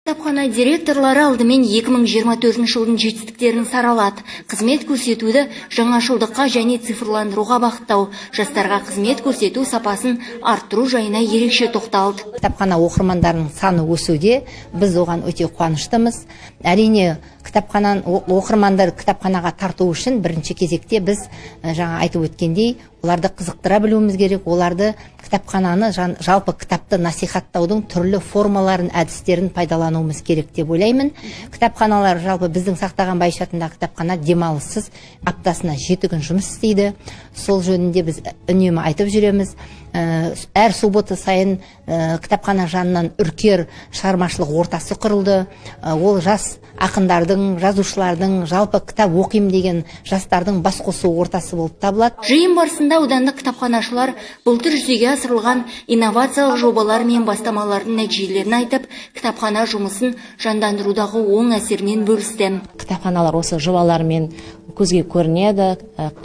Кітапхана директорлары алдымен 2024 жылдың жетістіктерін саралады. Қызмет көрсетуді жаңашылдыққа және цифрландыруға бағыттау, жастарға қызмет көрсету сапасын арттыру жайына ерекше тоқталды. Кітапхана оқырмандарының саны өсуде, біз оған өте қуаныштымыз. Әрине, оқырмандар кітапханаға тарту үшін бірінші кезекте біз жаңа айтып өткендей, оларды қызықтыра білуіміз керек, оларды кітапхананы, жалпы кітапты насихаттаудың түрлі формаларын, әдістерін пайдалануымыз керек деп ойлаймын. Кітапханалар жалпы біздің сақтаған байшатындағы кітапхана демалыссыз аптасына 7 күн жұмыс істейді. Сол жөнінде біз үнемі айтып жүреміз. Әр суббота сайын кітапхана жанынан үркер шығармашылық ортасы құрылды. Ол жас ақындардың, жазушылардың, жалпы кітап оқимын деген жастардың бас қосу ортасы болып табылады. Жиын барысында аудандық кітапханашылар былтыр жүзеге асырылған инновациялық жобалар мен бастамалардың нәтижелерін айтып, кітапхана жұмысын жандандырудағы оң әсерінен бөлісті. Кітапханалар осы жобалармен көзге көрінеді,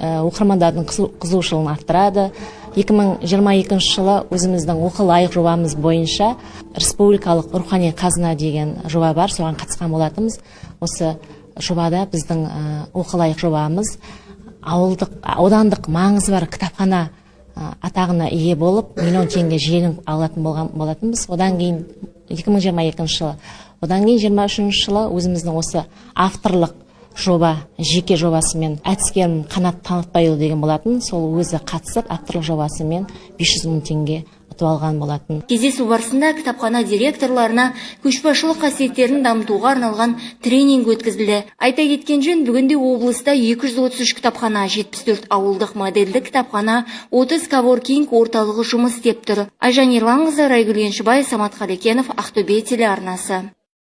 оқырмандардың қызығушылығын арттырады. 2022 жылы өзіміздің оқы лайық жобамыз бойынша республикалық рухани қазына деген жоба бар, соған қатысқан болатынбыз. Осы жобада біздің оқы лайық жобамыз аудандық маңызы бар кітапхана атағына ие болып, миллион теңге жеңіп алатын болатынбыз. Одан кейін 2022 жылы, одан кейін 23 жылы өзіміздің осы авторлық жоба, жеке жобасымен әдіскерім Қанат Танытбайұлы деген болатын, сол өзі қатысып авторлық жобасымен 500 мың теңге ұтып алған болатын. Кездесу барысында кітапхана директорларына көшбасшылық қасиеттерін дамытуға арналған тренинг өткізілді. Айта кеткен жөн, бүгінде облыста 233 кітапхана, 74 ауылдық модельді кітапхана, 30 коворкинг орталығы жұмыс істеп тұр. Айжан Ерланқызы, Райгүл Еншібай, Самат Қалекенов, Ақтөбе телеарнасы.